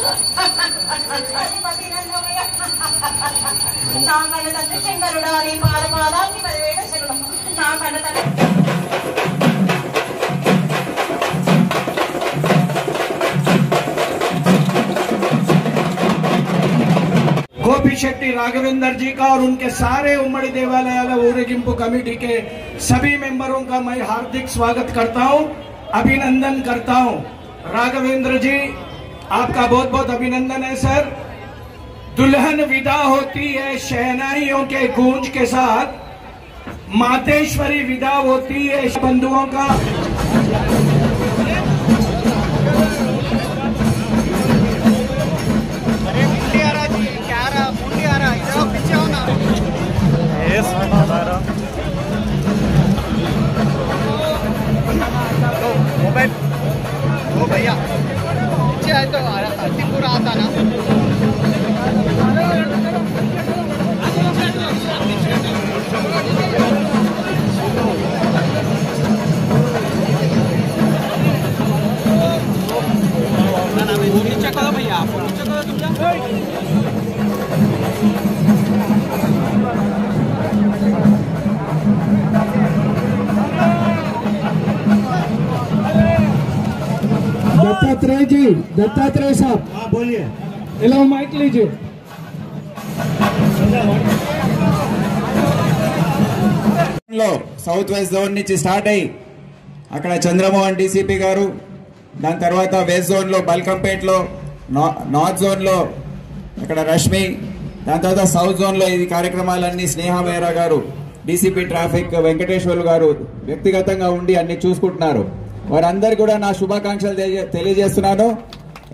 నా కన్న తండ్రి శంకరుడా నీ పాదపాదానికి 10,000 శరణం. నా కన్న తండ్రి गोपी शेट्टी राघवेंद्र जी का और उनके सारे उम्मड़ी देवालयाल ऊरेगिंपु कमेटी के सभी मेंबरों का मैं हार्दिक स्वागत करता हूं, अभिनंदन करता हूं। राघवेंद्र जी आपका बहुत बहुत अभिनंदन है सर। दुल्हन विदा होती है शहनाइयों के गूंज के साथ, मातेश्वरी विदा होती है बंधुओं का। मोबाइल वो भैया पीछे आए तो पूरा आता ना। भैया दत्तात्रेय जी, दत्तात्रेय साहब हाँ बोलिए। हेलो माइक लीजिए। సౌత్ వెస్ట్ జోన్ నుంచి స్టార్ట్ అయ్యి అక్కడ చంద్రమోహన్ డీసీపీ గారు, దాని తర్వాత వెస్ట్ జోన్లో బల్కంపేట్లో, నార్త్ జోన్లో అక్కడ రష్మి, దాని తర్వాత సౌత్ జోన్లో ఈ కార్యక్రమాలన్నీ స్నేహ మేరా గారు, డీసీపీ ట్రాఫిక్ వెంకటేశ్వర్లు గారు వ్యక్తిగతంగా ఉండి అన్ని చూసుకుంటున్నారు. వారందరికీ కూడా నా శుభాకాంక్షలు తెలియజేస్తున్నాను.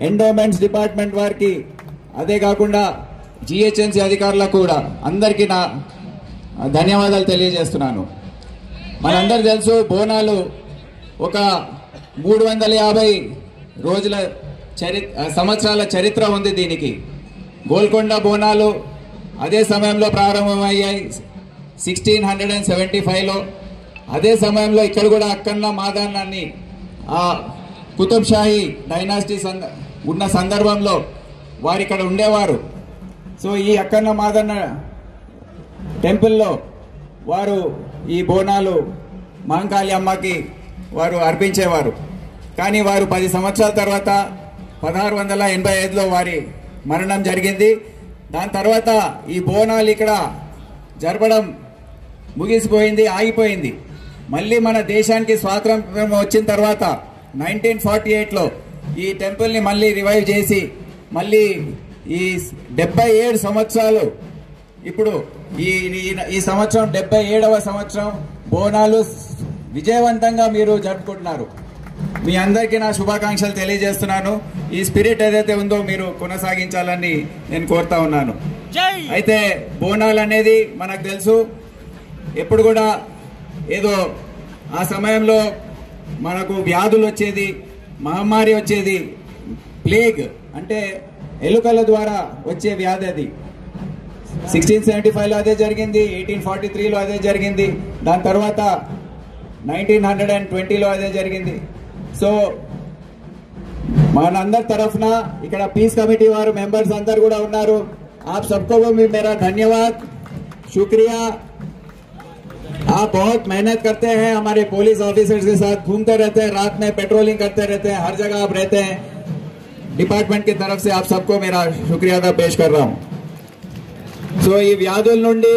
ఎండోమెంట్స్ డిపార్ట్మెంట్ వారికి, అదే కాకుండా జిహెచ్ఎంసీ అధికారులకు కూడా అందరికీ నా ధన్యవాదాలు తెలియజేస్తున్నాను. మనందరూ తెలుసు బోనాలు ఒక 350 రోజుల సంవత్సరాల చరిత్ర ఉంది దీనికి. గోల్కొండ బోనాలు అదే సమయంలో ప్రారంభమయ్యాయి 1675లో. అదే సమయంలో ఇక్కడ కూడా అక్కన్న మాదాన్ని ఆ కుతుబ్ షాహీ డైనాసిటీ ఉన్న సందర్భంలో వారు ఇక్కడ ఉండేవారు. సో ఈ అక్కన్న మాదన్న టెంపుల్లో వారు ఈ బోనాలు మహంకాళి అమ్మకి వారు అర్పించేవారు. కానీ వారు 10 సంవత్సరాల తర్వాత 1685లో వారి మరణం జరిగింది. దాని తర్వాత ఈ బోనాలు ఇక్కడ జరపడం ముగిసిపోయింది, ఆగిపోయింది. మళ్ళీ మన దేశానికి స్వాతంత్ర్యం వచ్చిన తర్వాత 1948లో ఈ టెంపుల్ని మళ్ళీ రివైవ్ చేసి మళ్ళీ ఈ 77 సంవత్సరాలు, ఇప్పుడు ఈ సంవత్సరం 77వ సంవత్సరం బోనాలు విజయవంతంగా మీరు జరుపుకుంటున్నారు. మీ అందరికీ నా శుభాకాంక్షలు తెలియజేస్తున్నాను. ఈ స్పిరిట్ ఏదైతే ఉందో మీరు కొనసాగించాలని నేను కోరుతా ఉన్నాను. అయితే బోనాలు అనేది మనకు తెలుసు, ఎప్పుడు కూడా ఏదో ఆ సమయంలో మనకు వ్యాధులు వచ్చేది, మహమ్మారి వచ్చేది, ప్లేగ్ అంటే ఎలుకల ద్వారా వచ్చే వ్యాధి. అది 1675లో అదే జరిగింది, 1843లో అదే జరిగింది, దాని తర్వాత 1920లో అదే జరిగింది. సో మనందరి తరఫున ఇక్కడ పీస్ కమిటీ వారు మెంబర్స్ అందరు కూడా ఉన్నారు. आप सबको भी मेरा धन्यवाद, शुक्रिया। आप बहुत मेहनत करते हैं, हमारे पुलिस ऑफिसर्स के साथ घूमते रहते हैं, रात में पेट्रोलिंग करते रहते हैं, हर जगह आप रहते हैं। डिपार्टमेंट की तरफ से आप सबको मेरा शुक्रिया अदा पेश कर रहा हूं। सो ये व्याधुल నుండి